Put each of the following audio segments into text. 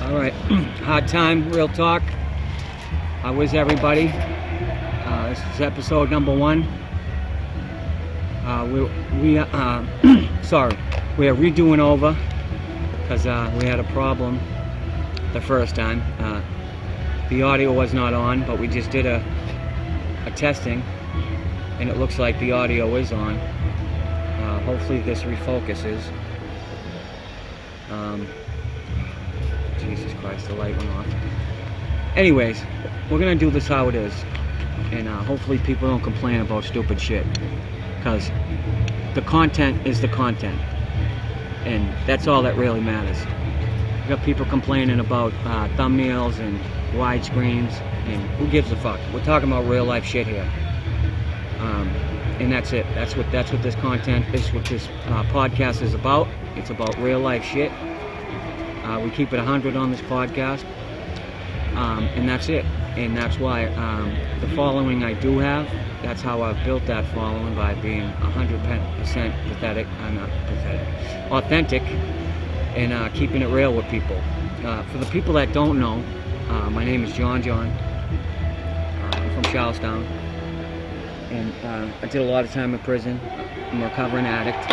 All right, hard time, real talk. How is everybody? This is episode number 1. Sorry, we are redoing over because we had a problem the first time. The audio was not on, but we just did a testing, and it looks like the audio is on. Hopefully this refocuses. Jesus Christ, the light went off. Anyways, we're gonna do this how it is, and hopefully people don't complain about stupid shit, because the content is the content, and that's all that really matters. We got people complaining about thumbnails and widescreens, and who gives a fuck? We're talking about real life shit here, and that's it. That's what this content is. What this podcast is about. It's about real life shit. We keep it 100 on this podcast, and that's it. And that's why the following I do have, that's how I've built that following, by being 100% authentic, and keeping it real with people. For the people that don't know, my name is John. I'm from Charlestown, and I did a lot of time in prison. I'm a recovering addict.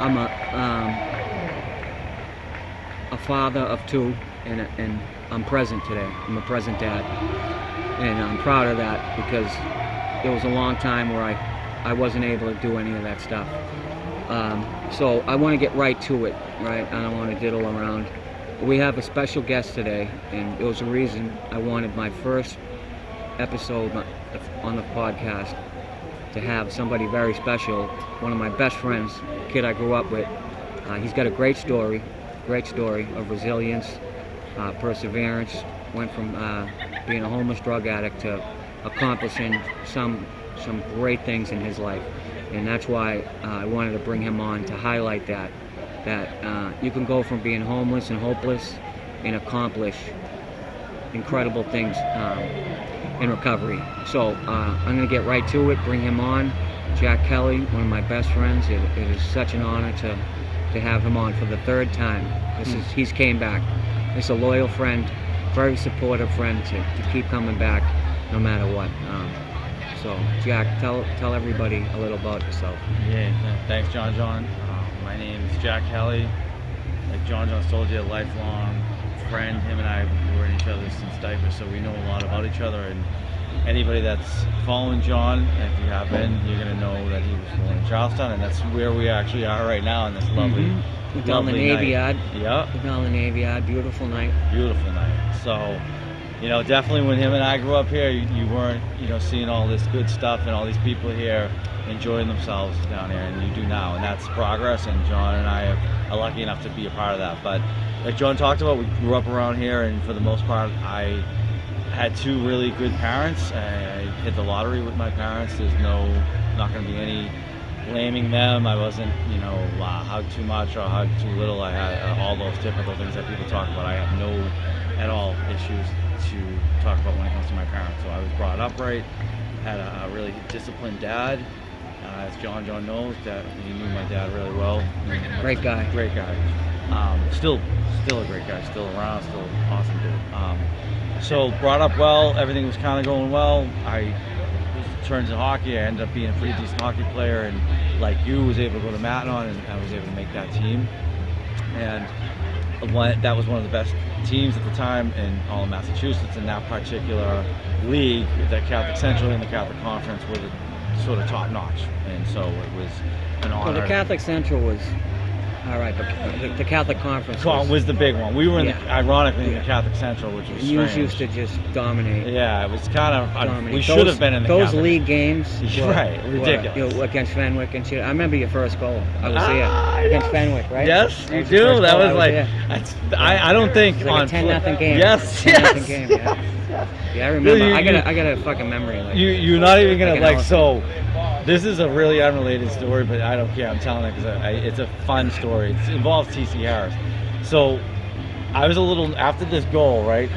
I'm a father of 2, and I'm present today. I'm a present dad, and I'm proud of that, because there was a long time where I wasn't able to do any of that stuff. So I want to get right to it, right? I don't want to diddle around. We have a special guest today, and it was a reason I wanted my first episode on the podcast to have somebody very special, one of my best friends, a kid I grew up with. He's got a great story of resilience, perseverance. Went from being a homeless drug addict to accomplishing some great things in his life, and that's why I wanted to bring him on to highlight that you can go from being homeless and hopeless and accomplish incredible things in recovery. So I'm going to get right to it, bring him on. Jack Kelly, one of my best friends. It is such an honor to have him on for the 3rd time. He's came back. He's a loyal friend, very supportive friend to keep coming back no matter what. So Jack, tell everybody a little about yourself. Yeah, thanks John. My name is Jack Kelly. Like John told you, a lifelong friend. Him and I were in each other since diapers, so we know a lot about each other. And anybody that's following John, if you have been, you're going to know that he was born in Charlestown, and that's where we actually are right now in this lovely, We're down the Navy Yard. Yeah. We're down the Navy Yard. Beautiful night. Beautiful night. So, definitely when him and I grew up here, you weren't, seeing all this good stuff and all these people here enjoying themselves down here, and you do now, and that's progress, and John and I are lucky enough to be a part of that. But like John talked about, we grew up around here, and for the most part, I had 2 really good parents. I hit the lottery with my parents. There's not going to be any blaming them. I wasn't, hugged too much or hugged too little. I had all those typical things that people talk about. I have no at all issues to talk about when it comes to my parents. So I was brought up right, had a really disciplined dad. As John knows, that he knew my dad really well. Great guy. Still a great guy, still around, still awesome dude. So brought up well, everything was kind of going well. I turned to hockey. I ended up being a pretty decent hockey player, and like you, was able to go to Mackinac, and I was able to make that team. And that was one of the best teams at the time in all of Massachusetts. In that particular league, the Catholic Central and the Catholic Conference were the sort of top notch, and so it was an honor. Well, the Catholic Central was all right, but the Catholic Conference was the big one. We were ironically in the Catholic Central, which was strange. You used to just dominate. Yeah, it was kind of. We should have been in the those Catholic. League games. Ridiculous. Against Fenwick and shit. I remember your first goal. I was there against Fenwick, right? Yes, you do. That was like. I don't think it was like on a 10-0 game. Yes. 10-0 game. Yeah, I remember. I got a fucking memory. Like, you're not even gonna so. This is a really unrelated story, but I don't care. I'm telling it because it's a fun story. It involves T.C. Harris. So I was a little after this goal, right?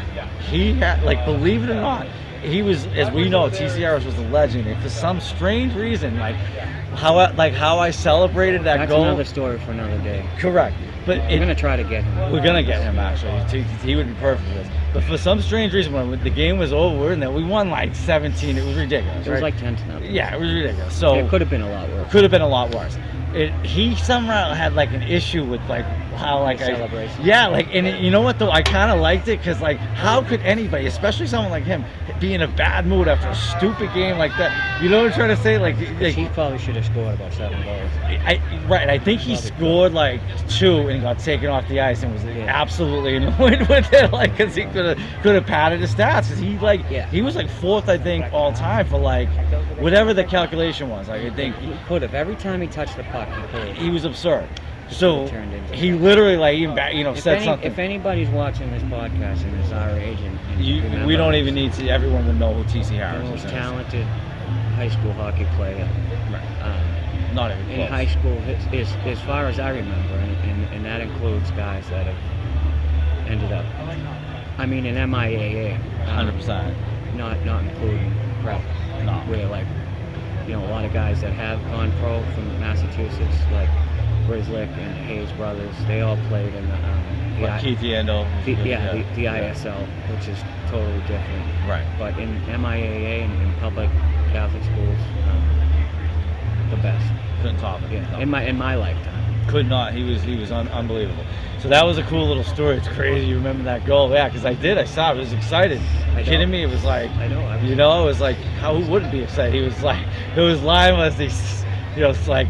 He had, believe it or not, he was, as we know, TCR was a legend. And for some strange reason, like how I celebrated that That's goal. another story for another day. Correct. But We're gonna try to get him. We're gonna get him actually. He would be perfect for this. But for some strange reason, when the game was over and then we won like 17, it was ridiculous. It was like 10-0. Yeah, it was ridiculous. So it could have been a lot worse. Could have been a lot worse. He somehow had like an issue with like how like celebration. Yeah, like, and you know what though, I kind of liked it because like how could anybody, especially someone like him, be in a bad mood after a stupid game like that? You know what I'm trying to say? Like he probably should have scored about 7 goals. I think he scored like 2 and got taken off the ice and was absolutely annoyed with it, like because he could have padded his stats. Cause he was like 4th, I think, all time for like whatever the calculation was. Like I think he could have every time he touched the puck. He was absurd. So he literally like even said something. If anybody's watching this podcast and is our age, and we don't even need to. Everyone would know who T.C. Harris is. The most talented high school hockey player. Right. Not even close. In high school, as far as I remember, and that includes guys that have ended up. I mean, in MIAA. 100%. Not including prep. No. Where like, a lot of guys that have gone pro from Massachusetts, like Grizzlick and Hayes brothers, they all played in the Keith Yandel. The ISL, which is totally different. Right. But in MIAA and in public Catholic schools, the best. Couldn't top it. Yeah. No. In my lifetime. Could not. He was unbelievable. So that was a cool little story. It's crazy you remember that goal. Yeah, because I saw it. I was excited. Kidding me? It was like, I know. It was like, who wouldn't be excited? He was like, it was live as these, it's like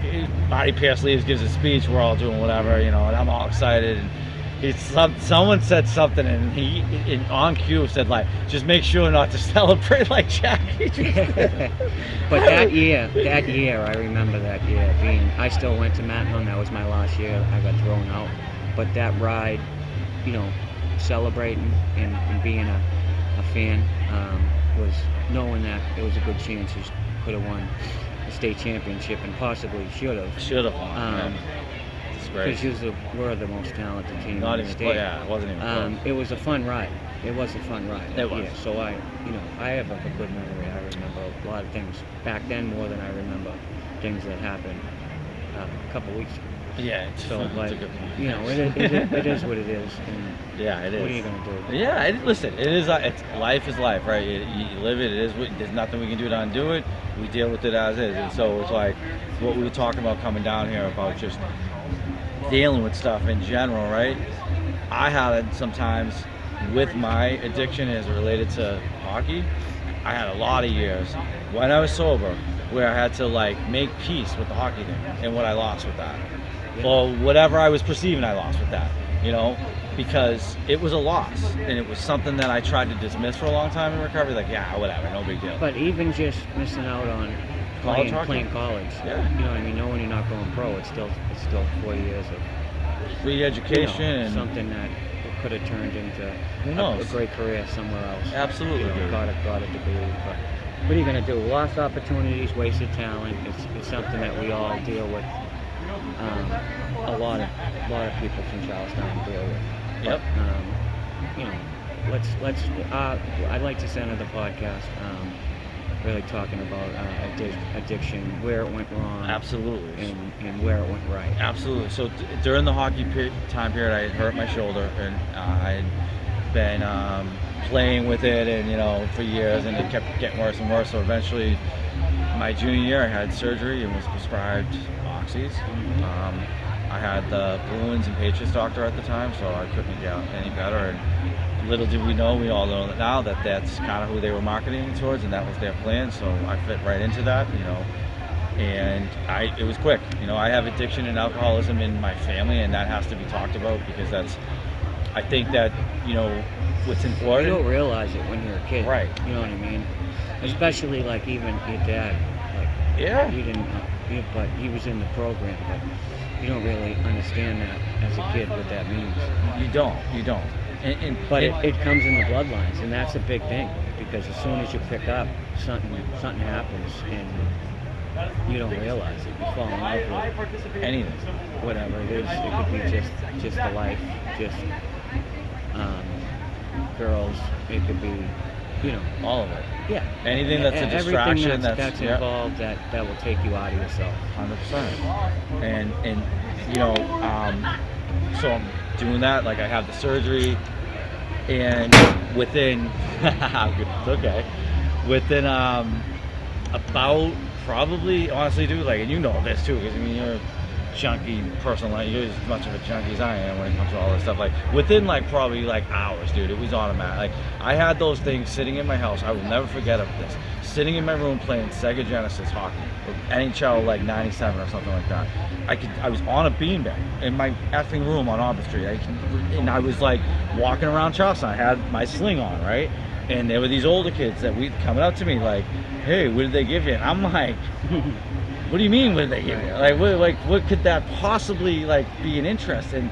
Marty Pierce leaves, gives a speech. We're all doing whatever, and I'm all excited. And someone said something, and he on cue said like, just make sure not to celebrate like Jackie. But that year, I remember that year I still went to Matinone. That was my last year. I got thrown out. But that ride, celebrating and being a fan was knowing that it was a good chance he could have won the state championship and possibly should have. Because we're the most talented team in the state. It wasn't even close. It was a fun ride. It was a fun ride. It was. Yeah, so I have a good memory. I remember a lot of things back then more than I remember things that happened a couple weeks ago. Yeah, so like, it is what it is. And yeah, it is. What are you gonna do? Yeah, listen, it is. Life is life, right? You live it. It is. There's nothing we can do to undo it. We deal with it as is. And so it's like what we were talking about coming down here about just dealing with stuff in general, right? I had it sometimes with my addiction as related to hockey. I had a lot of years when I was sober where I had to like make peace with the hockey thing and what I lost with that. Or whatever I was perceiving I lost with that, because it was a loss and it was something that I tried to dismiss for a long time in recovery, like, yeah, whatever, no big deal. But even just missing out on playing college, yeah. You know what I mean? Knowing you're not going pro, it's still 4 years of free education and something that could have turned into a great career somewhere else. Absolutely. Got a degree, but what are you going to do? Lost opportunities, wasted talent. It's something that we all deal with. A lot of people from Charlestown deal with. Yep. Let's. I'd like to center the podcast really talking about addiction, where it went wrong. Absolutely. And where it went right. Absolutely. So during the hockey time period, I had hurt my shoulder, and I had been playing with it, and for years, and it kept getting worse and worse. So eventually, my junior year, I had surgery and was prescribed oxys. I had the Bruins and Patriots doctor at the time, so I couldn't get any better. And little did we know, we all know that now, that's kind of who they were marketing towards, and that was their plan. So I fit right into that, and it was quick. I have addiction and alcoholism in my family, and that has to be talked about because I think that, what's important. You don't realize it when you're a kid. Right. You know what I mean? Especially like even your dad. Like, yeah. You didn't, but he was in the program, but you don't really understand that as a kid what that means. You don't. But it comes in the bloodlines, and that's a big thing because as soon as you pick up, something happens, and you don't realize it. You fall in love with anything, whatever it is. It could be just the life, just girls. It could be you know, All of it. yeah. Anything that's a distraction, everything that's yeah, involved that will take you out of yourself. 100%. And you know, so I'm doing that. Like I have the surgery, and within it's okay. Within about probably honestly, dude, like, and you know this too, because I mean you're a junkie person, like you're as much of a junkie as I am when it comes to all this stuff. Like within like probably like hours, dude, it was automatic. Like I had those things sitting in my house. I will never forget of this. Sitting in my room playing Sega Genesis hockey, or NHL like '97 or something like that. I was on a beanbag in my effing room on Auburn Street. And I was like walking around Charleston. I had my sling on, right? And there were these older kids that we coming up to me like, "Hey, what did they give you?" And I'm like, "What do you mean? What did they give you? What could that possibly like be an interest?" And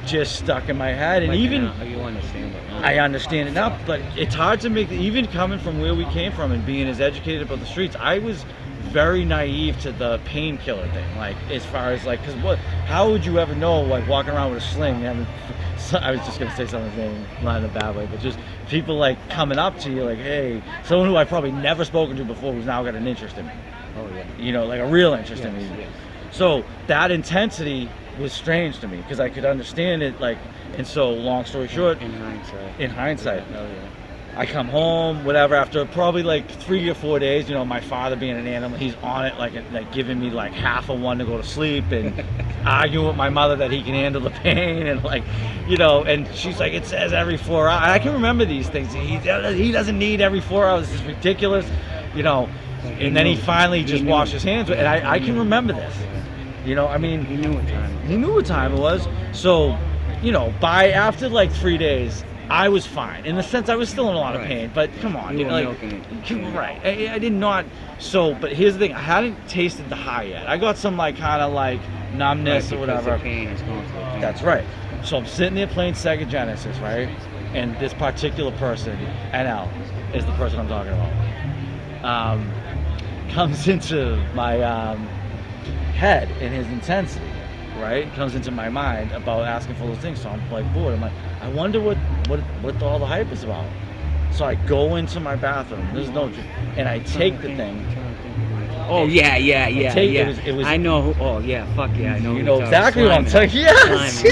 just stuck in my head. And But even you understand it now. I understand it now, but it's hard to make, even coming from where we came from and being as educated about the streets, I was very naive to the painkiller thing. Like, as far as like, because how would you ever know, like, walking around with a sling? I was just going to say something, not in a bad way, but just people like coming up to you, like, hey, someone who I've probably never spoken to before who's now got an interest in me. Oh yeah. You know, like a real interest in me. Yes. So that intensity was strange to me because I could understand it, like, and so long story short, In hindsight. in hindsight, Oh yeah. I come home, whatever, after probably like 3 or 4 days, you know, my father being an animal, he's on it, like giving me like half of one to go to sleep and arguing with my mother that he can handle the pain and like, you know, and she's like, it says every 4 hours. I can remember these things. He doesn't need every 4 hours. It's ridiculous, you know. And then he finally just washed his hands with it. And I can remember this. You know, I mean, He knew what time. he knew what time it was. So, you know, after like 3 days, I was fine. In the sense, I was still in a lot of Right. pain, but come on, You were like, milking it. right? I did not. So, but here's the thing: I hadn't tasted the high yet. I got some like kind of like numbness Right, or because whatever. The pain is going through the pain. That's right. So I'm sitting there playing Sega Genesis, right? And this particular person, NL, is the person I'm talking about. Comes into my head in his intensity, right? Comes into my mind about asking for those things. So I'm like bored. I'm like, I wonder what all the hype is about. So I go into my bathroom. There's no, and I take the thing. Oh yeah. It was, I know. Oh yeah. Fuck yeah. I know. you know exactly what I'm talking. Yes.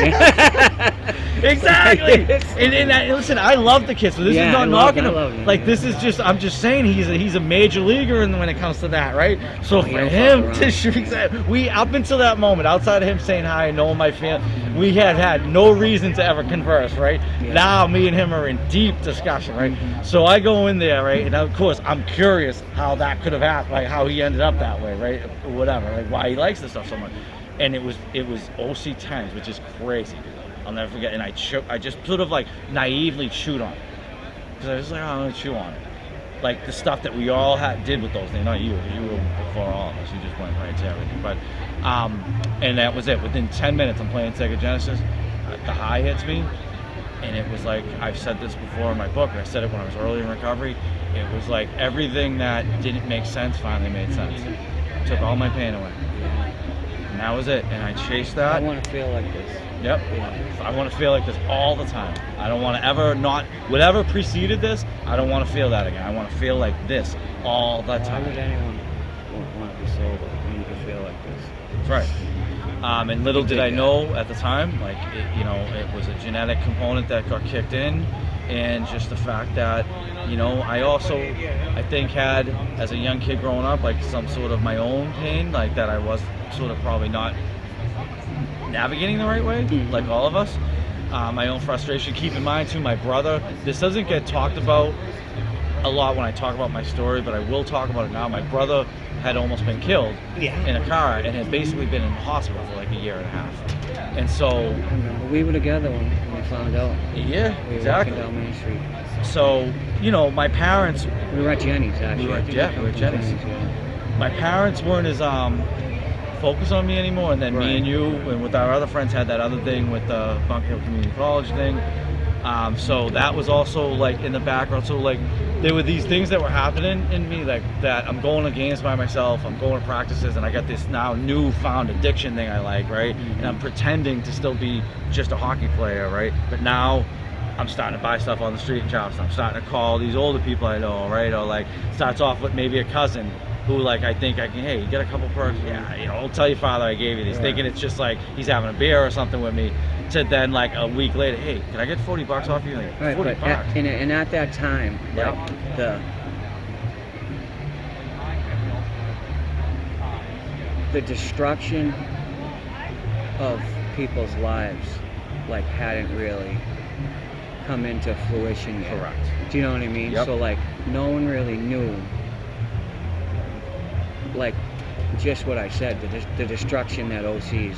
Exactly. And listen, I love the kid, so this Yeah, is not knocking I him. love him. Like this is just, I'm just saying he's a major leaguer when it comes to that, right? So He for don't him fuck to around. shoot that, we up until that moment, outside of him saying hi and knowing my family, we had no reason to ever converse, right? Yeah. Now me and him are in deep discussion, right? Mhm. So I go in there, right, and of course I'm curious how that could have happened, like how he ended up that way, right? Or whatever, like why he likes this stuff so much. And it was OC 10s, which is crazy. I'll never forget. And I just sort of like naively chewed on it because I was like, oh, I'm gonna chew on it, like the stuff that we all did with those things. Not you, because you were before all of us. You just went right to everything. But and that was it. Within 10 minutes, I'm playing Sega Genesis. The high hits me, and it was like, I've said this before in my book, and I said it when I was early in recovery. It was like everything that didn't make sense finally made sense. It took all my pain away, and that was it. And I chased I that. want to feel like this. Yep. I want to feel like this all the time. I don't want to ever not, whatever preceded this, I don't want to feel that again. I want to feel like this all the Why time. would anyone want to be sober when you can feel like this? That's right. And little did I know at the time, like, it was a genetic component that got kicked in. And just the fact that, I also, I think had, as a young kid growing up, like some sort of my own pain, like that I was sort of probably not navigating the right way, like all of us. My own frustration. Keep in mind too, my brother, this doesn't get talked about a lot when I talk about my story, but I will talk about it now. My brother had almost been killed in a car and had basically been in the hospital for like a year and a half. And so I remember we were together when we found out. yeah, We were exactly. walking down Main Street. So, my parents, We were at Jenny's actually. We were- I think yeah, we were at Jenny's. yeah. my parents weren't as focused on me anymore, and then Right. me and you and with our other friends had that other thing with the Bunker Hill Community College thing. So that was also like in the background. So like there were these things that were happening in me, like that I'm going to games by myself, I'm going to practices, and I got this now newfound addiction thing I like, right? And I'm pretending to still be just a hockey player, right? But now I'm starting to buy stuff on the street in Charleston. I'm starting to call these older people I know, right? Or like starts off with maybe a cousin who like I think I can, hey, you get a couple perks, yeah, you know, I'll tell your father I gave you these, thinking it's just like he's having a beer or something with me. To then like a week later, hey, can I get $40 off you? Like, Right, 40 but bucks. and at that time, like the destruction of people's lives like hadn't really come into fruition yet. Correct. Do you know what I mean? Yep. So like no one really knew like just what I said, the destruction that OCs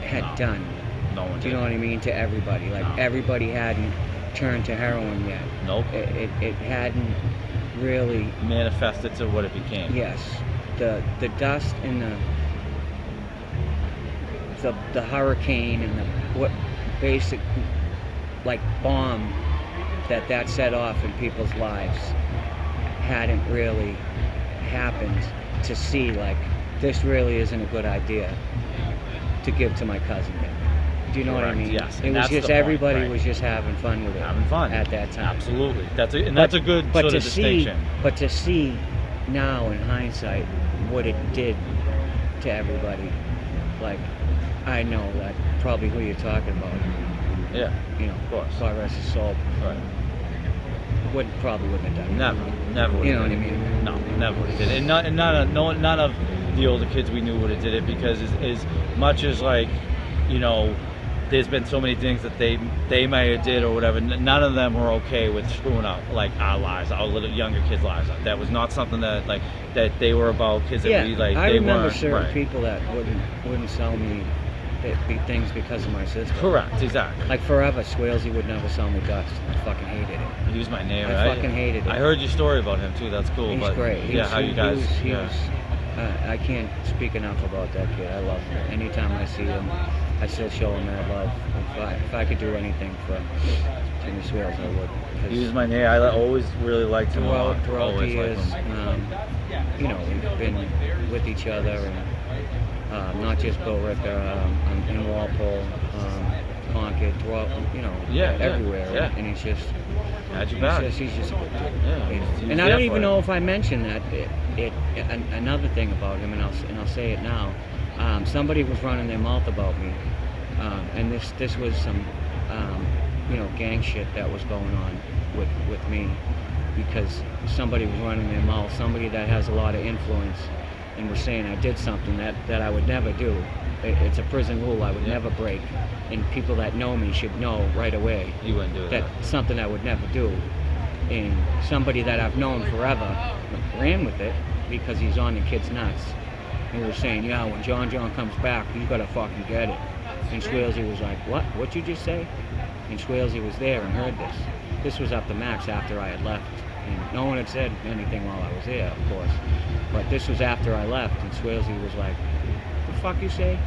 had done. No one did. Do you know what I mean? To everybody. Like everybody hadn't turned to heroin yet. Nope. It hadn't really manifested to what it became. Yes. The dust and the hurricane and the what basic like bomb that set off in people's lives hadn't really happened to see like this really isn't a good idea to give to my cousin. Do you know what I mean? Yes. It was just everybody was just having fun with it. Having fun at that time. Absolutely. That's a good sort of distinction. But to see now in hindsight what it did to everybody, like I know that probably who you're talking about. Yeah. You know, of course. God rest his soul. Right. Probably wouldn't have done it. Never. You know what I mean? No, never would have did it. And none of the older kids we knew would have did it because as much as like, you know, there's been so many things that they might have did or whatever. None of them were okay with screwing up like our lives, our little younger kids' lives. That was not something that they were about kids that we like. I they remember weren't, certain people that wouldn't sell me things because of my sister. Correct, exactly. Like forever, Swalesy would never sell me dust. I fucking hated it. He was my neighbor. I fucking hated it. I heard your story about him too. That's cool. He's great. How you guys? I can't speak enough about that kid. I love him. Anytime I see him, I still show him that love. If I could do anything for Jimmy Swales, I would. He was my neighbor. I always really liked him. Throughout the years, you know, we've been with each other, and not just Bill Ricker, in Walpole, Concord, throughout, you know, everywhere. Yeah. And he's just, he's just a good dude. Yeah, you know? And I don't even know if I mentioned that. Another thing about him, and I'll say it now. Somebody was running their mouth about me, and this was some, you know, gang shit that was going on with me, because somebody was running their mouth, somebody that has a lot of influence, and was saying I did something that I would never do. It's a prison rule I would never break, and people that know me should know right away. You wouldn't do that. That's something I would never do. And somebody that I've known forever ran with it because he's on the kid's nuts. And was saying, yeah, when John comes back, you gotta fucking get it. And Swalesy was like, what? What'd you just say? And Swalesy was there and heard this. This was up to Max after I had left. And no one had said anything while I was there, of course. But this was after I left, and Swalesy was like, the fuck you say?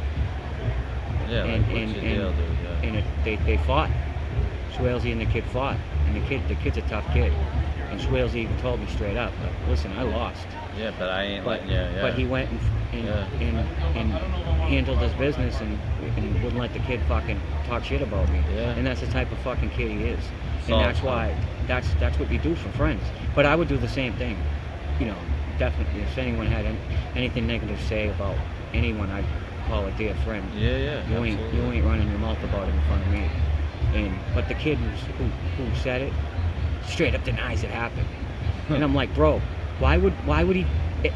Yeah, and they fought. Swalesy and the kid fought. And the kid's a tough kid. And Swalesy even told me straight up, like, listen, I lost. Yeah, but I ain't But he went and handled his business and wouldn't let the kid fucking talk shit about me. Yeah. And that's the type of fucking kid he is. So, and that's why that's what you do for friends. But I would do the same thing. You know, definitely. If anyone had anything negative to say about anyone, I'd call a dear friend. Yeah. You ain't running your mouth about it in front of me. But the kid who said it straight up denies it happened. And I'm like, bro, why would he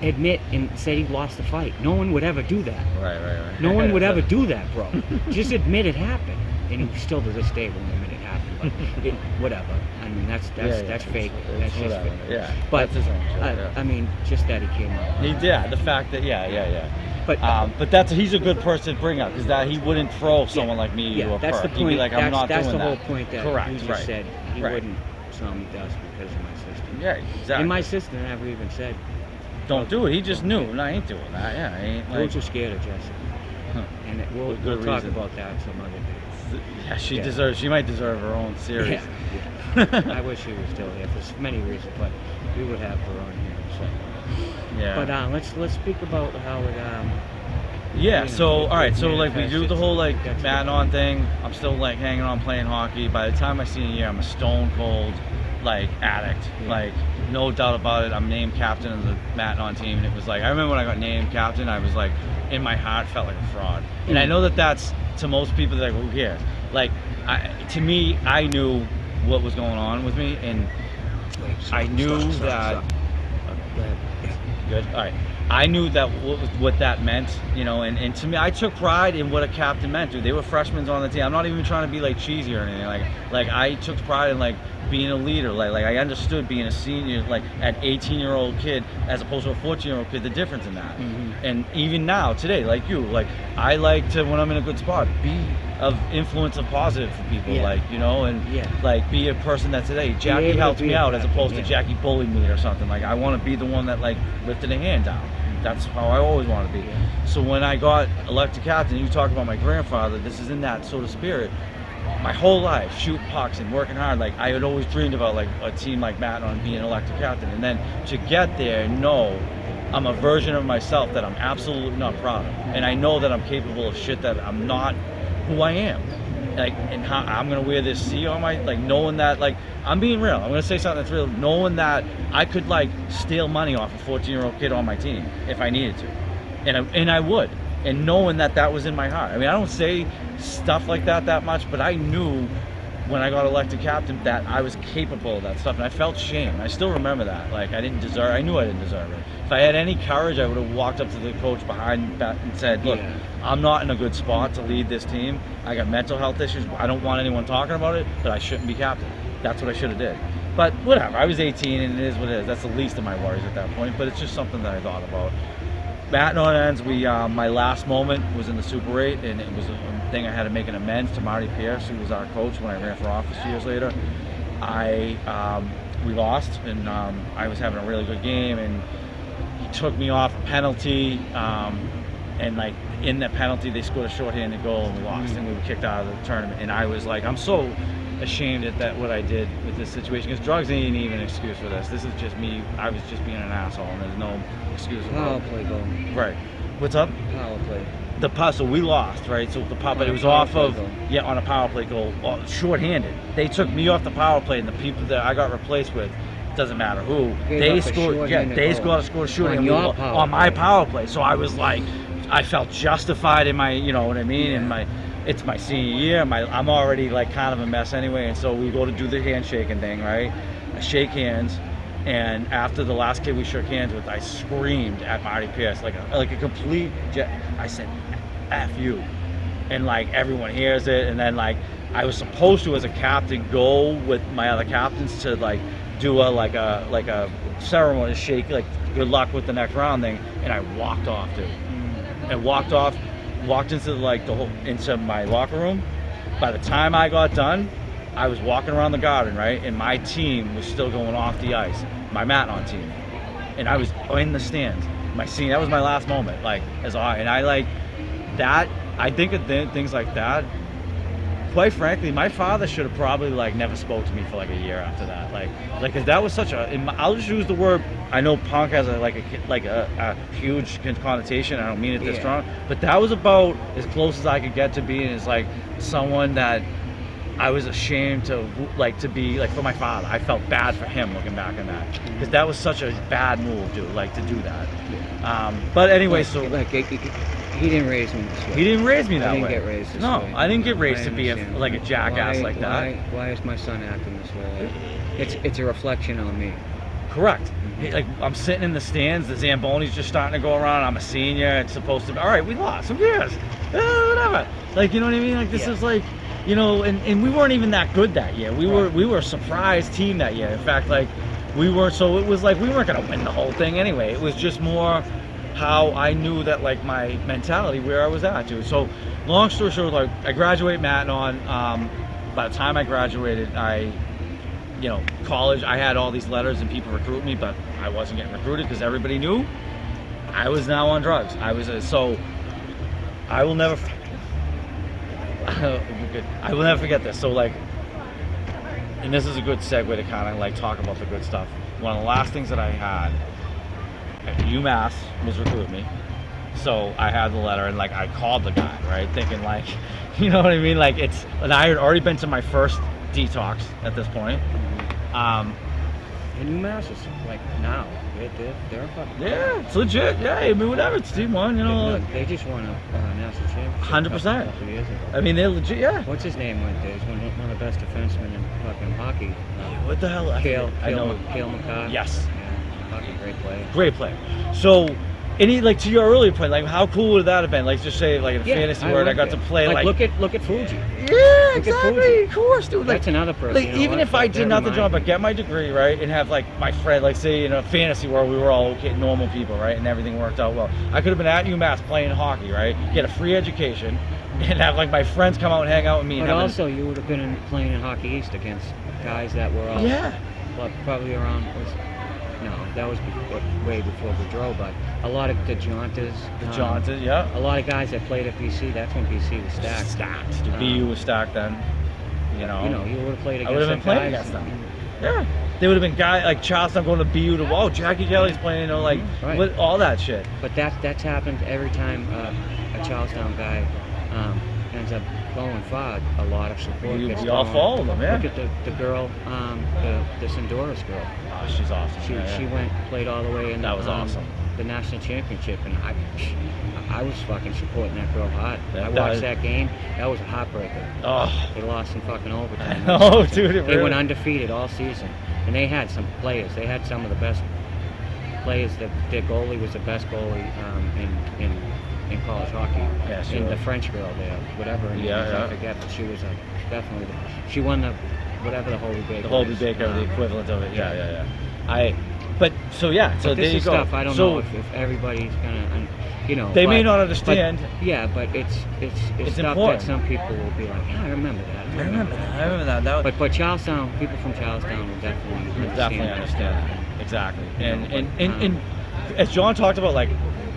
admit and say he lost the fight? No one would ever do that. Right. No one would ever do that, bro. Just admit it happened. And he still to this day won't admit it happened. But whatever. I mean, that's fake. That's just fake. Yeah. But that's his own shit, I mean, just that he came up. The fact that But he's a good person to bring up because he wouldn't throw someone like me to a that's perk. the point. He'd be like, I'm not that's doing the that. whole point that Correct, you just said. He wouldn't sell me dust because of my sister. Yeah, exactly. And my sister never even said, don't do it. He just knew. No, I ain't doing that. Yeah, I ain't we're just scared of Jessica. And we'll talk about that some other day. Yeah, she deserves. She might deserve her own series. Yeah. I wish she was still here for many reasons, but we would have her on here. So. Yeah. But let's speak about how it Yeah, You so know, all right, it so like we manifests do the whole like that's the Matt on thing. I'm still like hanging on playing hockey. By the time my senior year, I'm a stone cold like addict. Yeah. Like no doubt about it. I'm named captain of the Matt on team, and it was like I remember when I got named captain, I was like in my heart felt like a fraud. And I know that that's to most people they're like, who cares? Like to me, I knew what was going on with me, and I knew that. Good. All right. I knew that what that meant, you know, and to me, I took pride in what a captain meant, dude. They were freshmen on the team. I'm not even trying to be like cheesy or anything. Like I took pride in like being a leader. Like I understood being a senior, like an 18-year-old kid as opposed to a 14-year-old kid, the difference in that. And even now, today, like you, like I like to when I'm in a good spot, be of influence of positive for people, like you know, and like be a person that today Jackie helped me out as opposed to Jackie bullied me or something. Like I want to be the one that like lifted a hand down. That's how I always want to be. So when I got elected captain, you talk about my grandfather. This is in that sort of spirit. My whole life, shooting pucks and working hard. Like I had always dreamed about like a team like Matt on being elected captain, and then to get there, no. I'm a version of myself that I'm absolutely not proud of, and I know that I'm capable of shit that I'm not who I am. Like, and how I'm gonna wear this C on my, like, knowing that, like, I'm being real. I'm gonna say something that's real, knowing that I could like steal money off a 14-year-old kid on my team if I needed to, and I would, and knowing that that was in my heart. I mean, I don't say stuff like that much, but I knew when I got elected captain that I was capable of that stuff, and I felt shame. I still remember that. Like I knew I didn't deserve it. If I had any courage, I would have walked up to the coach behind that and said, look, I'm not in a good spot to lead this team. I got mental health issues. I don't want anyone talking about it, but I shouldn't be captain. That's what I should have did. But whatever, I was 18 and it is what it is. That's the least of my worries at that point, but it's just something that I thought about. Matt on ends, my last moment was in the Super 8, and it was a thing I had to make an amends to Marty Pierce, who was our coach when I ran for office years later. We lost, and I was having a really good game, and he took me off a penalty, and like in that penalty they scored a shorthanded goal and we lost, and we were kicked out of the tournament. And I was like, I'm so ashamed at that what I did with this situation, because drugs ain't even an excuse for this. This is just me. I was just being an asshole, and there's no excuse. Power play goal. Right. What's up? Power play. The puck, so we lost, right? So the puck, but it was off of on a power play goal, short-handed. They took me off the power play, and the people that I got replaced with, doesn't matter who, they scored. Yeah, they scored a shooting on my power play. So I was like, I felt justified in my, you know what I mean, in my. It's my senior year. I'm already like kind of a mess anyway, and so we go to do the handshaking thing, right? I shake hands, and after the last kid we shook hands with, I screamed at Marty Pierce like a complete. I said, "F you," and like everyone hears it. And then like I was supposed to, as a captain, go with my other captains to like do a ceremony, shake, like good luck with the next round thing, and I walked off, dude, and walked into into my locker room. By the time I got done, I was walking around the garden, right, and my team was still going off the ice, my Matnon team, and I was in the stands. That was my last moment, like and I like that. I think of things like that. Quite frankly, my father should have probably like never spoke to me for like a year after that, cause that was such a. I'll just use the word. I know punk has a huge connotation. I don't mean it this strong, but that was about as close as I could get to being as like someone that I was ashamed to be like for my father. I felt bad for him looking back on that, because that was such a bad move, dude. Like to do that. But anyway, so he didn't raise me this way. He didn't raise me that way. I didn't get raised this way. No, I didn't get raised to be a jackass like that. Why is my son acting this way? It's a reflection on me. Correct. Like I'm sitting in the stands, the Zamboni's just starting to go around. I'm a senior. It's supposed to be all right. We lost. Who cares? Whatever. Like, you know what I mean? Like this is like, you know, and we weren't even that good that year. We were a surprise team that year. In fact, like we were. So it was like we weren't gonna win the whole thing anyway. It was just more how I knew that like my mentality where I was at, dude. So long story short, like I graduated Matnon. By the time I graduated, college, I had all these letters and people recruit me, but I wasn't getting recruited because everybody knew I was now on drugs. So I will never I will never forget this. So like, and this is a good segue to kind of like talk about the good stuff. One of the last things that I had, UMass was recruiting me, So I had the letter, and like I called the guy, right, thinking like, you know what I mean, like and I had already been to my first detox at this point. And UMass is like now they're fucking. Yeah, it's legit. Yeah, I mean whatever, it's Team One, you know. They just won a national championship. 100%. A couple years ago. I mean they're legit. Yeah. What's his name went there? He's one of the best defensemen in fucking hockey. What the hell? Cale McCarr. McCarr. Yes. Yeah, fucking great player. Great player. So, any like to your earlier point, like how cool would that have been? Like just say like in a fantasy world, I got to play like look at Fuji. Yeah, exactly. Of course, dude. Like, that's another person. Like you know even what? if I did They're nothing, mine. John, but get my degree, right, and have like my friend, like say in a fantasy world, we were all okay, normal people, right, and everything worked out well. I could have been at UMass playing hockey, right, get a free education, and have like my friends come out and hang out with me. But and also, you would have been playing in Hockey East against guys that were all probably around. No, that was way before Boudreaux, but a lot of the Jauntas. Yeah. A lot of guys that played at BC. That's when BC was stacked. Stacked. The BU was stacked then. You know, you would have played against I would have been playing guys. against them. Yeah. They would have been guys like Charleston going to BU to Jackie Kelly's playing, you know, like with all that shit. But that's happened every time a Charlestown guy ends up going far. A lot of support. We all follow them, yeah. Look at the girl, the Honduras girl. Oh, she's awesome. She played all the way in. That was awesome. The national championship, and I was fucking supporting that girl hard. I watched was- that game. That was a heartbreaker. Oh, They lost in fucking overtime. oh, dude, it They really. went undefeated all season, and they had some players. They had some of the best players. Their goalie was the best goalie in college hockey. Yeah, sure. And the French girl there, whatever her name is, I forget, but she was definitely she won the whatever the Holy Baker. The Holby is. Baker, the equivalent of it. Yeah. So But there this you is go. stuff I don't know if everybody's gonna, They may but- not understand. But it's stuff important. that some people will be like, yeah, I remember that. I remember that. But Charlestown, people from Charlestown will definitely Understand that. Exactly. And as John talked about, like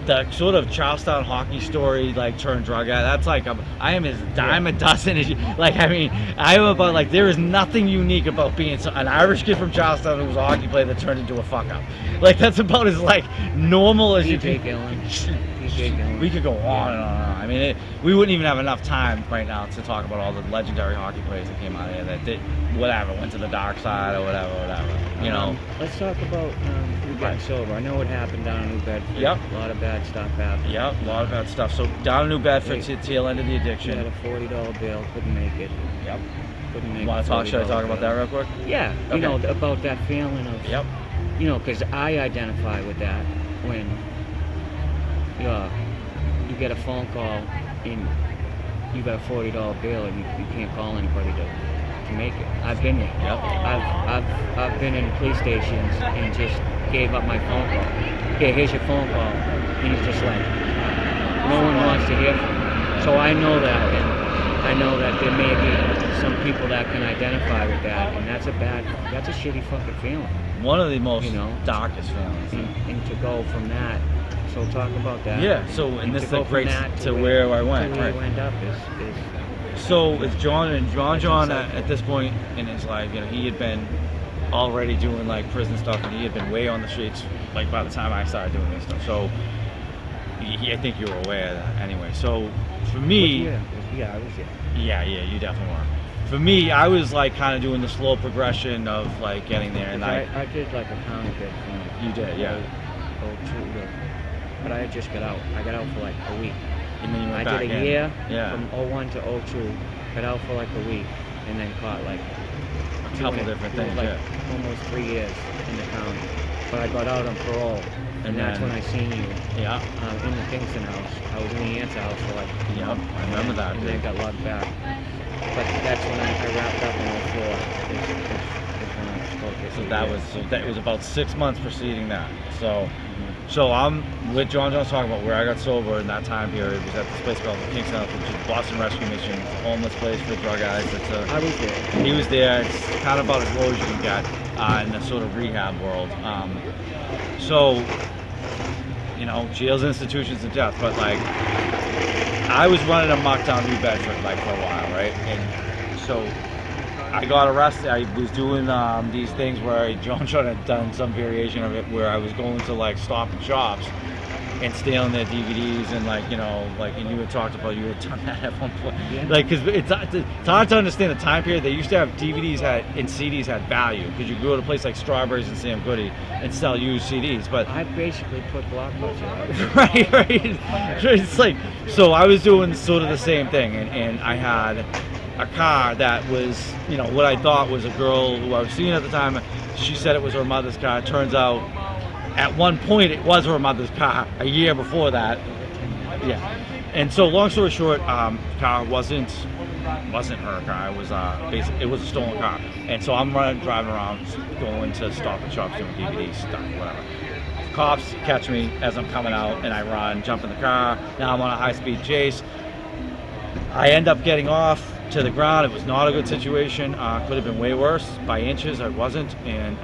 the sort of Charlestown hockey story, like turned drug addict. That's like I am as dime a dozen as you. Like I mean, I am about like there is nothing unique about being an Irish kid from Charlestown who was a hockey player that turned into a fuck up. Like that's about as like normal as you PJ can. Gillen. We could go on and on and on. I mean, we wouldn't even have enough time right now to talk about all the legendary hockey players that came out of here that did whatever, went to the dark side or whatever. You know. Let's talk about you getting sober. I know what happened down in New Bedford. Yep. A lot of bad stuff happened. Yep, a lot of bad stuff. So down in New Bedford, to the tail end of the She addiction. had a $40 bill, couldn't make it. Yep. Couldn't make Want it. to talk? Should I talk about that real quick? Yeah, Okay. About that feeling of, Yep. because I identify with that when you get a phone call and you got a $40 bill and you can't call anybody to make it. I've been there. Yep. I've been in police stations and just gave up my phone call. Okay, here's your phone call, and it's just like no one wants to hear from you. So I know that, and I know that there may be some people that can identify with that, and that's a shitty fucking feeling. One of the most You know. darkest feelings. And to go from that, so talk about that. Yeah. So and this to is go a from great that to where I to went. where Right. you end up is So it's John insightful. at this point in his life, he had been already doing like prison stuff, and he had been way on the streets like by the time I started doing this stuff. So I think you were aware of that anyway. So for me, yeah, I was there. yeah, you definitely were. For me, I was like kind of doing the slow progression of like getting there, and I did like a county bid from You did, yeah. 02 to, but I had just got out. I got out for like a week. and then you I went back did a in. year Yeah. from 01 to 02, got out for like a week, and then caught like A couple different it was things, like yeah. almost 3 years in the county. But I got out on parole, and that's then- when I seen you Yeah. in the Kingston house. I was in the aunt's house for like a Yep, month, I remember and that, And then dude. got lugged back. But that's when I wrapped up in 04. Is when I spoke this So year. that was about 6 months preceding that. So I'm with John's talking about where I got sober in that time period was at this place called the Kingston House, which is Boston Rescue Mission. It's a homeless place for drug addicts. I was there. He was there. It's kind of about as low as you can get in the sort of rehab world. Jails, institutions, and death. But like, I was running amok down New Bedford like for a while, right? And so I got arrested. I was doing these things where John had done some variation of it, where I was going to like Stop and Shops and stealing their DVDs and like and you had talked about you had done that at one point. Yeah. Like, because it's hard to understand the time period. They used to have DVDs and CDs had value because you could go to a place like Strawberries and Sam Goody and sell used CDs. But I basically put Blockbuster out. right. It's like, so I was doing sort of the same thing, and I had a car that was, what I thought was a girl who I was seeing at the time. She said it was her mother's car. It turns out, at one point, it was her mother's car. A year before that, yeah. And so, long story short, car wasn't her car. It was basically, it was a stolen car. And so I'm driving around, going to Stop and Shops doing DVD stuff, whatever. Cops catch me as I'm coming out, and I run, jump in the car. Now I'm on a high-speed chase. I end up getting off to the ground. It was not a good situation. Could have been way worse by inches. I wasn't, and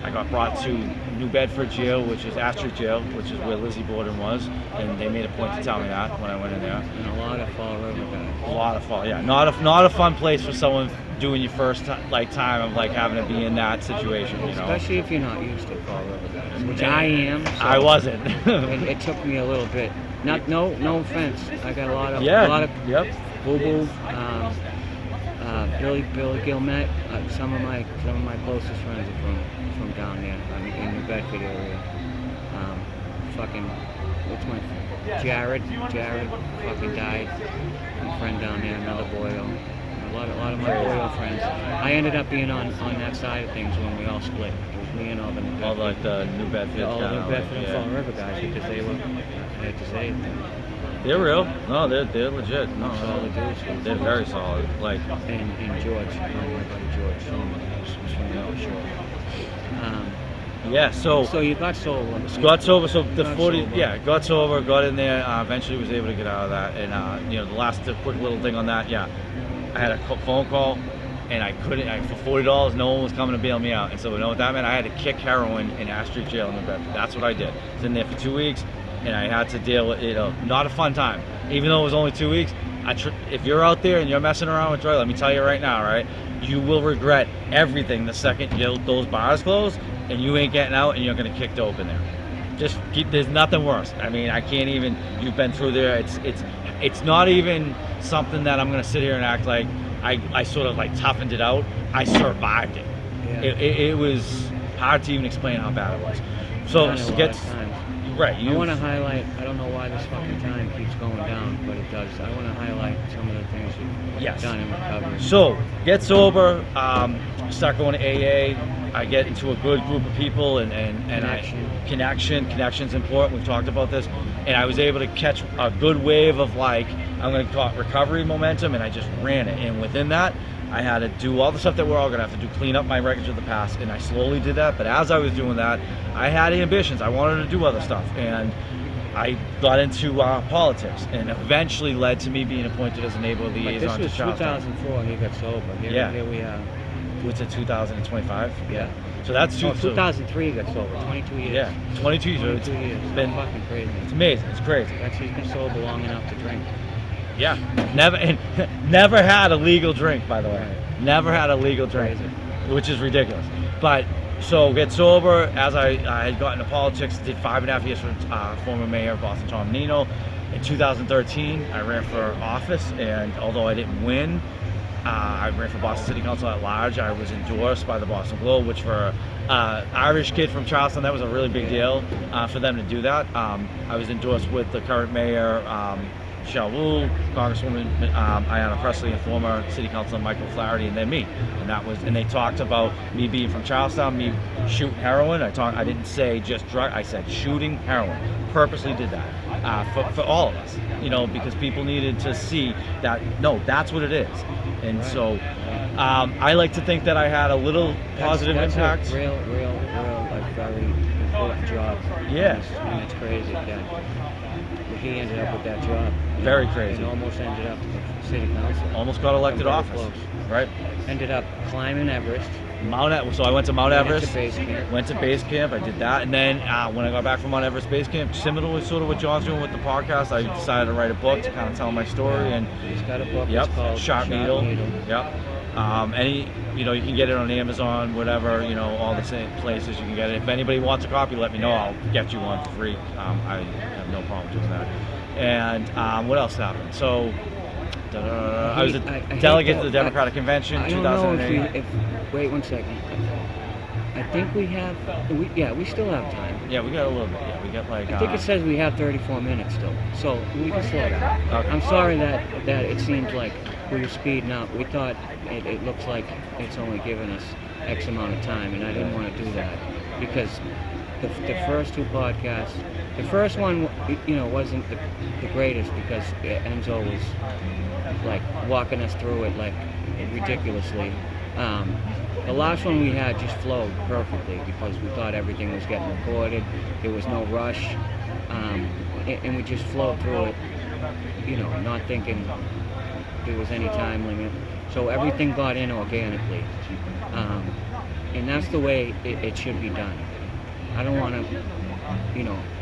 I got brought to New Bedford Jail, which is Astrid Jail, which is where Lizzie Borden was, and they made a point to tell me that when I went in there. And a lot of Fall River guys. A lot of fall, yeah. Not a fun place for someone doing your first time of like having to be in that situation, Especially if you're not used to Fall River guys, which I am. So I wasn't. it took me a little bit. No offense. I got a lot of Yep. Boo Boo, Billy Gilmet. Some of my closest friends are from down there in New Bedford area. What's my Jared fucking died. My friend down there, another Boyle. A lot of my Boyle friends. I ended up being on that side of things when we all split. It was me and all the New Bedford. All like the New Bedford. All the New Bedford and Fall River guys, because they were. I had to say them. They're real. No, they're legit. No, Solid dudes. they're very solid. Like, and George, my buddy George, was from the shore. yeah. So you got sober. got sober. So the Got 40, sober. yeah, got sober, got in there. Eventually was able to get out of that. And the last quick little thing on that, yeah, I had a phone call, and I couldn't. For $40, no one was coming to bail me out. And so you know what that meant? I had to kick heroin in Astrid Jail in New Bedford. That's what I did. I was in there for 2 weeks. And I had to deal with, not a fun time. Even though it was only 2 weeks, if you're out there and you're messing around with drugs, let me tell you right now, right? You will regret everything the second those bars close, and you ain't getting out, and you're gonna kick dope in there. There's nothing worse. I mean, I can't even. You've been through there. It's not even something that I'm gonna sit here and act like I sort of like toughened it out. I survived it. Yeah. It was hard to even explain how bad it was. So right. I want to highlight. I don't know why this fucking time keeps going down, but it does. I want to highlight some of the things you've done in recovery. So get sober. Start going to AA. I get into a good group of people, and connection's important. We've talked about this, and I was able to catch a good wave of I'm going to call it recovery momentum, and I just ran it. And within that, I had to do all the stuff that we're all going to have to do, clean up my records of the past, and I slowly did that. But as I was doing that, I had ambitions. I wanted to do other stuff, and I got into politics, and eventually led to me being appointed as a neighborhood liaison to This was Charlestown. 2004. He got sober. Here we are. What's it, 2025? Yeah. So that's 2003 he got sober. 22 years. Yeah, 22 years. 22 years. It's been fucking crazy. It's amazing. It's crazy. Actually, he's been sober long enough to drink. Yeah, never had a legal drink, by the way. Right. Never had a legal drink, Crazy. which is ridiculous. But so get sober. As I had gotten into politics, did 5.5 years for former mayor of Boston, Tom Nino. In 2013, I ran for office, and although I didn't win, I ran for Boston City Council at large. I was endorsed by the Boston Globe, which for an Irish kid from Charleston, that was a really big deal for them to do that. I was endorsed with the current mayor, Michelle Wu, Congresswoman Ayanna Pressley, and former City Councilor Michael Flaherty, and then me. And they talked about me being from Charlestown, me shooting heroin. I didn't say just drug. I said shooting heroin. Purposely did that for all of us, because people needed to see that that's what it is. And so I like to think that I had a little positive impact. That's a real, like very important job. Yeah. And it's crazy that he ended up with that job. Very crazy. And almost ended up with city council. Almost got elected Very office. close. Right. Ended up climbing Everest. So I went to Mount Everest. Went to base camp. I did that, and then when I got back from Mount Everest base camp, similar with sort of what John's doing with the podcast, I decided to write a book to kind of tell my story. And he's got a book. Yep. It's called Sharp Needle. Yep. You can get it on Amazon, whatever, all the same places you can get it. If anybody wants a copy, let me know. I'll get you one for free. I have no problem doing that. And what else happened? So, I was a delegate to the Democratic Convention in 2008. Wait 1 second. I think we have, we still have time. Yeah, we got a little bit. Yeah, we got I think it says we have 34 minutes still, so we can slow down. Okay. I'm sorry that it seems like we were speeding up. We thought it looks like it's only given us X amount of time, and I didn't want to do that because the first two podcasts, the first one, wasn't the greatest because Enzo was like walking us through it like ridiculously. The last one we had just flowed perfectly because we thought everything was getting recorded. There was no rush, and we just flowed through it, not thinking there was any time limit. So everything got in organically, and that's the way it should be done. I don't want to,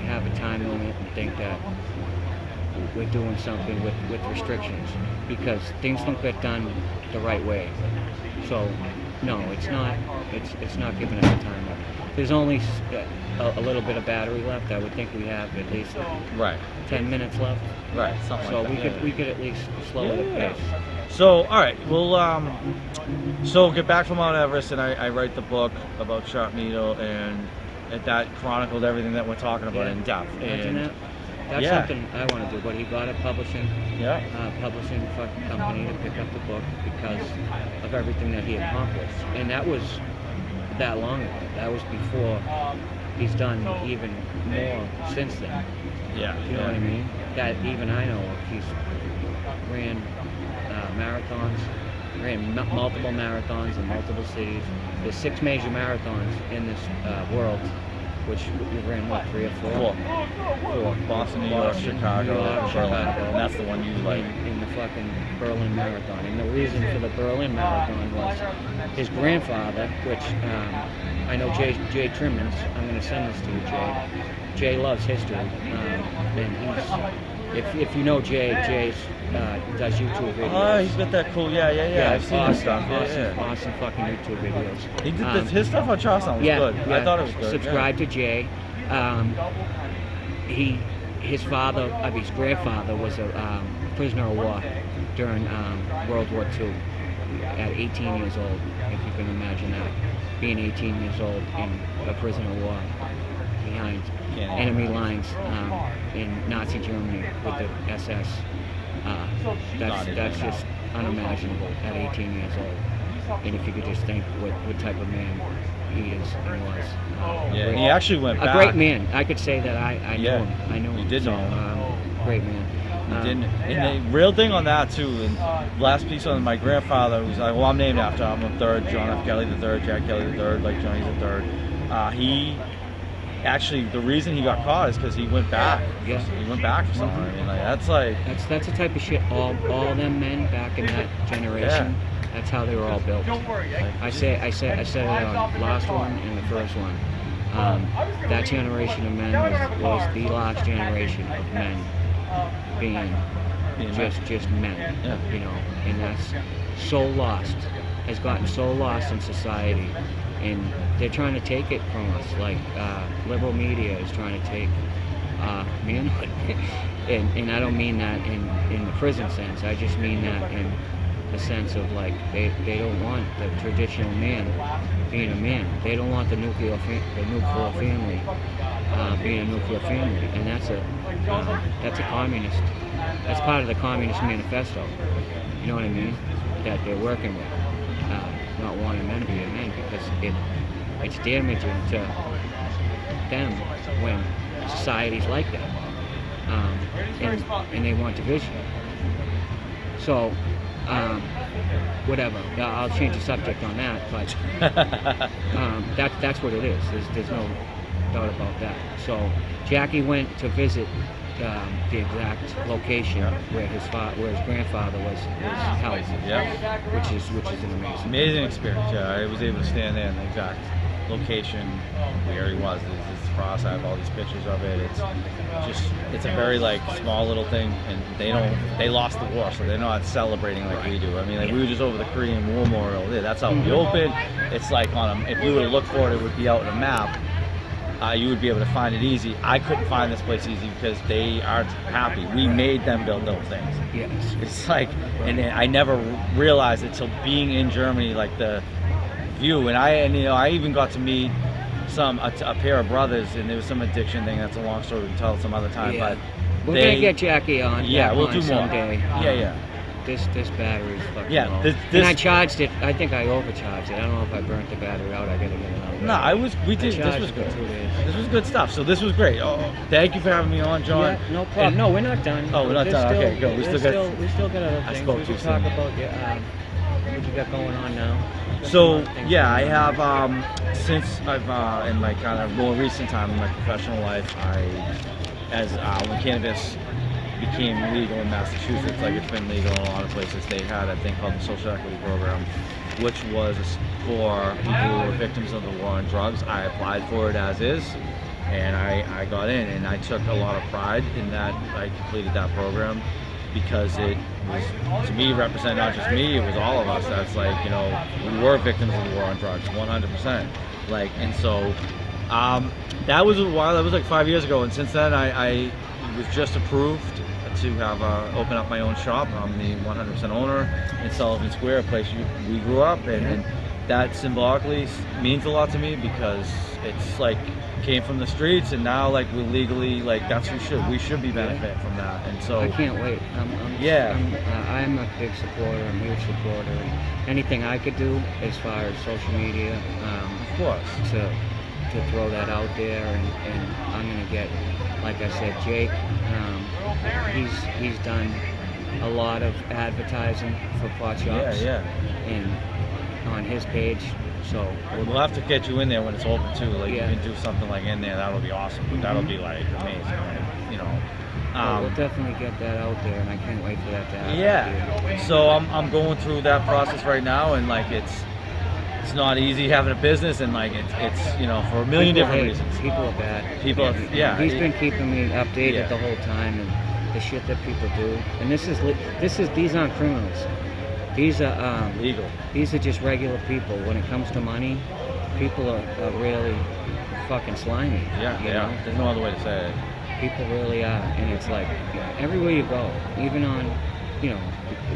have a time limit and think that we're doing something with restrictions because things don't get done the right way. So. No, it's not. It's not giving us a time limit. There's only a little bit of battery left. I would think we have at least 10 minutes left. Right, something so like that. we could at least slow the pace. So all right, we'll get back from Mount Everest, and I write the book about Sharknado, and that chronicled everything that we're talking about in depth. Imagine that. That's something I want to do, but he got a publishing fucking company to pick up the book because of everything that he accomplished. And that was that long ago. That was before he's done even more since then. Yeah. You know what I mean? That even I know of. He's ran marathons, ran multiple marathons in multiple cities. There's 6 major marathons in this world. Which we ran, 3 or 4? 4. Boston, New York, Chicago, Berlin. And that's the one you like. In the fucking Berlin Marathon. And the reason for the Berlin Marathon was his grandfather, which I know Jay Trimmins. I'm going to send this to you, Jay. Jay loves history. And if you know Jay does YouTube videos. Oh, he's got that cool, yeah. I've seen his stuff. Awesome fucking YouTube videos. He did his stuff on Charlestown was good. Yeah, I thought it was good. Subscribe to Jay. His grandfather was a prisoner of war during World War II at 18 years old, if you can imagine that. Being 18 years old in a prisoner of war behind enemy lines in Nazi Germany with the SS. That's just unimaginable at 18 years old. And if you could just think what type of man he is and was. And he actually went back. A great man. I could say that I knew him. I knew him. You did know him. Great man. And the real thing on that too, and last piece on my grandfather, who's like, well, I'm named after him. I'm 3rd, John F. Kelly III, Jack Kelly III, like Johnny's the 3rd. He actually, the reason he got caught is because he went back. Yeah. He went back for something. I mean, like that's the type of shit all them men back in that generation. That's how they were all built. I said it on last one and the first one. That generation of men was the last generation of men being just men. Yeah. And that's so lost. Has gotten so lost in society. And they're trying to take it from us, like liberal media is trying to take manhood. and I don't mean that in the prison sense. I just mean that in the sense of like they don't want the traditional man being a man. They don't want the nuclear family being a nuclear family, and that's a communist. That's part of the Communist Manifesto. You know what I mean? That they're working with. Not wanting men to be a man because it's damaging to them when society's like that, and they want division. So, whatever. I'll change the subject on that, but that's what it is. There's no doubt about that. So, Jackie went to visit the exact location where his grandfather was held, which is an amazing experience. Yeah, I was able to stand there in the exact location where he was. There's this cross. I have all these pictures of it. It's a very like small little thing, and they lost the war, so they're not celebrating like we do. I mean, like we were just over the Korean War Memorial. That's how we open. It's like if we were to look for it, it would be out in a map. You would be able to find it easy. I couldn't find this place easy because they aren't happy. We made them build those things. Yes. It's like, and I never realized it till being in Germany, like the view. And I even got to meet a pair of brothers, and there was some addiction thing. That's a long story. We can tell it some other time. Yeah. But we're gonna get Jackie on. Yeah, we'll do more someday. Yeah. This battery's fucking low. This, and I charged it. I think I overcharged it. I don't know if I burnt the battery out. I gotta get it out. No, this was good. This was good stuff. So this was great. Oh, thank you for having me on, John. Yeah, no problem. No, we're not done. Oh, we're not done. Still, Okay, go. We still got other things. I spoke we too can talk soon. about what you got going on now. So yeah, I have since I've in my kind of more recent time in my professional life, when cannabis became legal in Massachusetts, like it's been legal in a lot of places, they had a thing called the Social Equity Program, which was for people who were victims of the war on drugs. I applied for it as is, and I got in, and I took a lot of pride in that I completed that program, because it was, to me, represent not just me, it was all of us. That's like, we were victims of the war on drugs, 100%. Like, and so that was a while. That was like 5 years ago, and since then I was just approved to have open up my own shop. I'm the 100% owner in Sullivan Square, a place we grew up, and that symbolically means a lot to me, because it's like came from the streets, and now like we're legally, like that's we should be benefit from that. And so I can't wait. I'm a big supporter. I'm a huge supporter. And anything I could do as far as social media, of course, to throw that out there, and I'm gonna get, like I said, Jake. He's done a lot of advertising for pot shops. And on his page. So we'll have to get you in there when it's open too. Like you can do something like in there. That'll be awesome. That'll be like amazing. We'll definitely get that out there, and I can't wait for that to happen. Yeah. So I'm going through that process right now, and like it's not easy having a business, and like it's for a million different reasons. People are bad. He's been keeping me updated the whole time, and the shit that people do. And these aren't criminals. These are legal. These are just regular people. When it comes to money, people are really fucking slimy. Yeah. There's no other way to say it. People really are, and it's like everywhere you go, even on,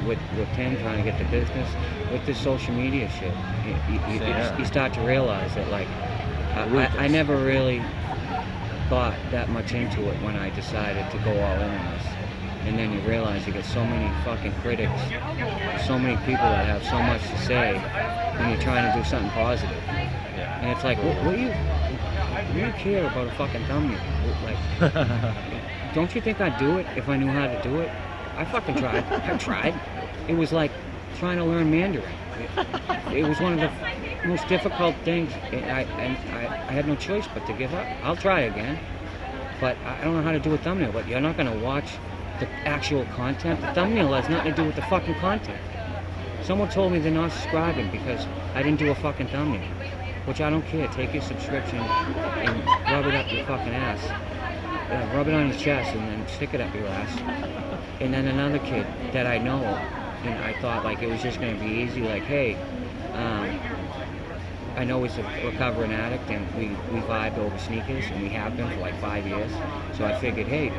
with Tim trying to get the business, with this social media shit, you start to realize that like I never really thought that much into it when I decided to go all in on this. And then you realize you get so many fucking critics, so many people that have so much to say when you're trying to do something positive. And it's like, what do you care about a fucking thumbnail? Like, don't you think I'd do it if I knew how to do it? I fucking tried. I tried. It was like trying to learn Mandarin. It was one of the most difficult things, and I had no choice but to give up. I'll try again, but I don't know how to do a thumbnail. But you're not going to watch the actual content. The thumbnail has nothing to do with the fucking content. Someone told me they're not subscribing because I didn't do a fucking thumbnail, which I don't care. Take your subscription and rub it up your fucking ass. Rub it on your chest and then stick it up your ass. And then another kid that I know, and I thought like it was just going to be easy, like, hey, I know he's a recovering addict, and we vibed over sneakers, and we have been for like 5 years. So I figured, hey,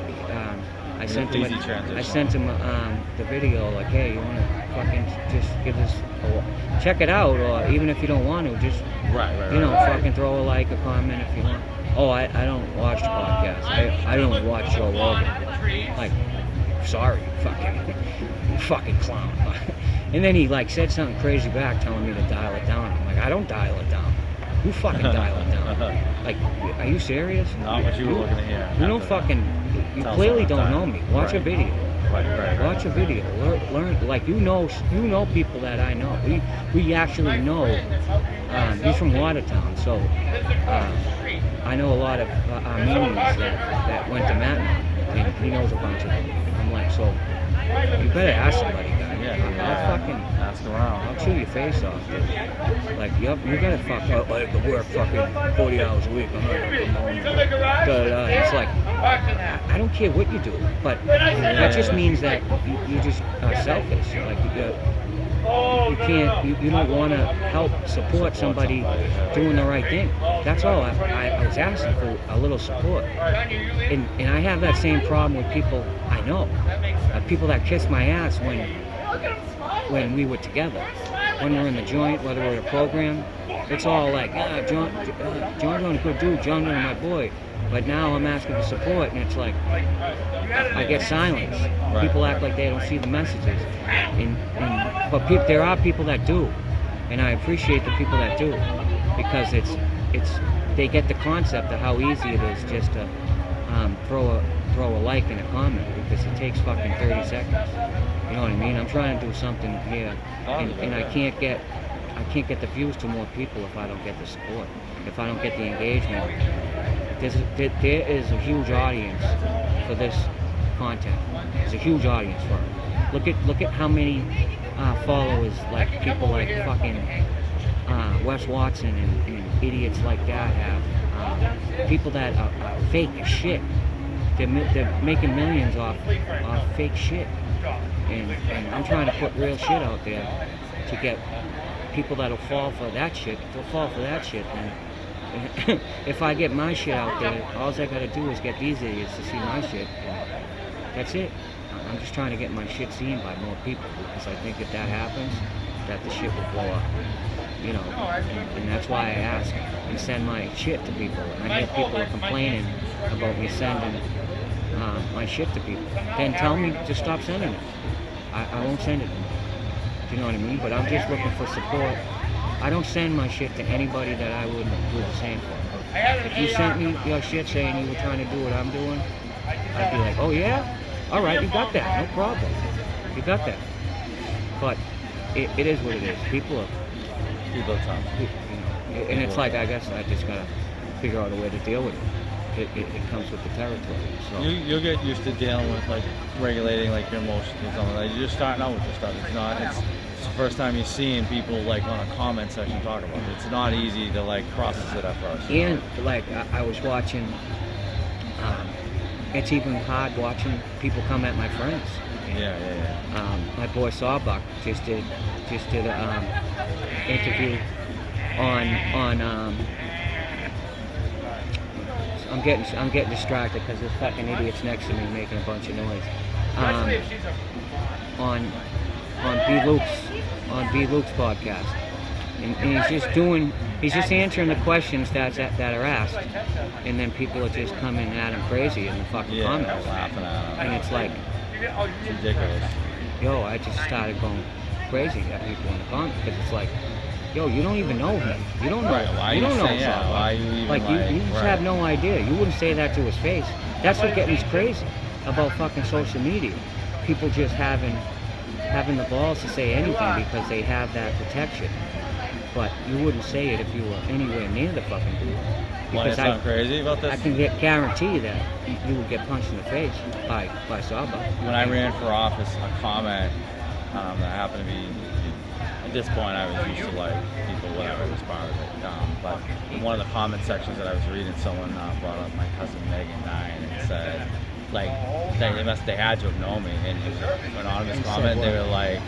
I sent him the video, like, hey, you want to fucking just give this check it out, or even if you don't want to, just fucking throw a like, a comment if you want. Oh, I don't watch the podcast. I don't watch Joe Rogan. Like, sorry, fucking clown. And then he like said something crazy back, telling me to dial it down. I'm like, I don't dial it down. You fucking dial it down. Like, are you serious? Not what you were looking to hear. You don't fucking. You clearly don't know me. Watch a video. Right. Watch a video. Learn. Like you know people that I know. We actually know. He's from Watertown, so I know a lot of Armenians that went to Matinee, and he knows a bunch of them. I'm like, so you better ask somebody, guy. I'll fucking, Ask around. I'll chew your face off, dude. Like, you gotta fuck up, like, to work fucking 40 hours a week. I'm not gonna come home. It's like, I don't care what you do, but that just means that you just are selfish. Like, you can't, you don't want to help support somebody doing the right thing. That's all. I was asking for a little support. And I have that same problem with people I know. People that kiss my ass when we were together. When we're in the joint, whether we're in a program, it's all like, John's a good dude, John's my boy. But now I'm asking for support, and it's like, I get silence. Right. People act like they don't see the messages. But there are people that do, and I appreciate the people that do, because they get the concept of how easy it is just to throw a like and a comment, because it takes fucking 30 seconds. You know what I mean? I'm trying to do something here, and I can't get the views to more people if I don't get the support, if I don't get the engagement. There is a huge audience for this content. There's a huge audience for it. Look at how many followers, like people like fucking Wes Watson and idiots like that have. People that are fake as shit. They're making millions off fake shit. And I'm trying to put real shit out there to get people that'll fall for that shit. They'll fall for that shit. And if I get my shit out there, all I gotta do is get these idiots to see my shit. And that's it. I'm just trying to get my shit seen by more people, because I think if that happens, that the shit will blow up. You know, and that's why I ask and send my shit to people. And I hear people are complaining about me sending my shit to people. Then tell me to stop sending it. I won't send it. Do you know what I mean? But I'm just looking for support. I don't send my shit to anybody that I wouldn't do the same for. If you sent me your shit saying you were trying to do what I'm doing, I'd be like, oh yeah? Alright, you got that, no problem. You got that. But it is what it is. People are tough. And it's like, I guess I just gotta figure out a way to deal with it. It comes with the territory. So You'll get used to dealing with, like, regulating, like, your emotions and something. Like, you're just starting out with this stuff. It's the first time you're seeing people, like, on a comment section talk about it. It's not easy to, like, process it at first. And like I was watching, it's even hard watching people come at my friends. Yeah. My boy Sawbuck just did an interview on I'm getting distracted because there's fucking idiots next to me making a bunch of noise. On B Luke's podcast, and he's just answering the questions that are asked, and then people are just coming at him crazy in the fucking comments, laughing at him. and it's like, It's ridiculous. yo, I just started going crazy at people in the comments, because it's like, yo, you don't even know him. You don't know. Right, why you don't know say, Sawbuck. why you even like you just have no idea. You wouldn't say that to his face. That's what gets me crazy about fucking social media. People just having the balls to say anything because they have that protection. But you wouldn't say it if you were anywhere near the fucking dude. Want to sound crazy about this? I can guarantee that you would get punched in the face by Sawbuck. When I ran for office, a comment that happened to be, at this point I was used to, like, people whatever respond to it. But in one of the comment sections that I was reading, someone brought up my cousin Megan dying and said, like, they had to have known me, and it was an anonymous comment. They were like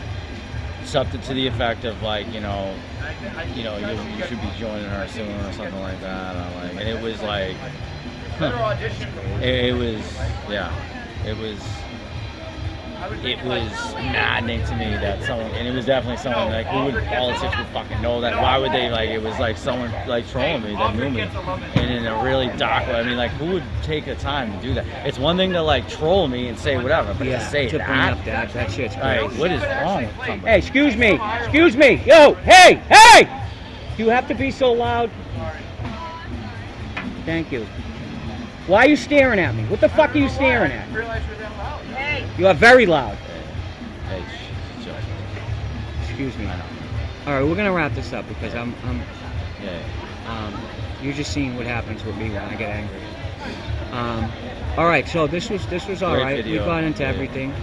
something to the effect of, like, you should be joining her soon or something like that. And it was like, it was maddening to me that someone, and it was definitely someone, like, who would politics would fucking know that? Why would they, like, it was like someone, like, trolling me that knew me, and in a really dark way. I mean, like, who would take the time to do that? It's one thing to, like, troll me and say whatever, but to say to bring up that shit's crazy. Like, what is wrong with somebody? Hey, excuse me, yo, hey, do you have to be so loud? Thank you. Why are you staring at me? What the fuck are you staring at? You are very loud. Hey, excuse me. All right, we're gonna wrap this up because I'm you're just seeing what happens with me when I get angry. All right, so this was all right. We got into everything.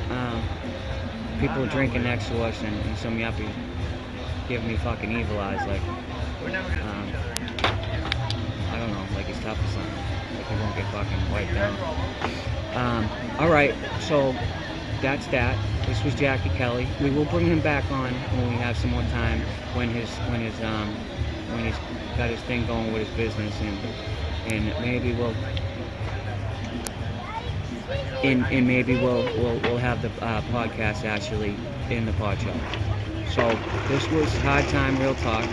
people are drinking next to us, and some yuppie giving me fucking evil eyes, like, I don't know, like he's tough or something. Like he won't get fucking wiped down. All right, so that's that. This was Jackie Kelly. We will bring him back on when we have some more time, when he's got his thing going with his business, and maybe we'll we'll have the podcast actually in the pod show. So this was Hard Time Real Talk.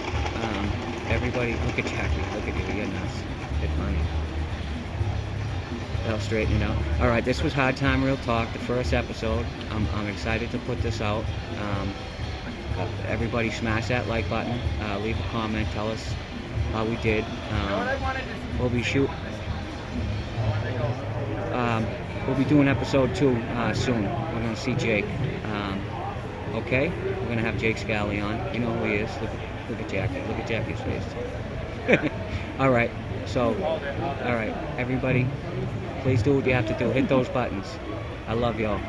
Everybody, look at Jackie. Look at you. You're nuts. It's funny. That'll straighten it out. All right, this was Hard Time Real Talk, the first episode. I'm excited to put this out. Everybody smash that like button. Leave a comment. Tell us how we did. We'll be doing episode 2 soon. We're gonna see Jake. Okay, we're gonna have Jake Scally on. You know who he is. Look at Jackie. Look at Jackie's face. All right. So, all right, everybody, please do what you have to do. Hit those buttons. I love y'all.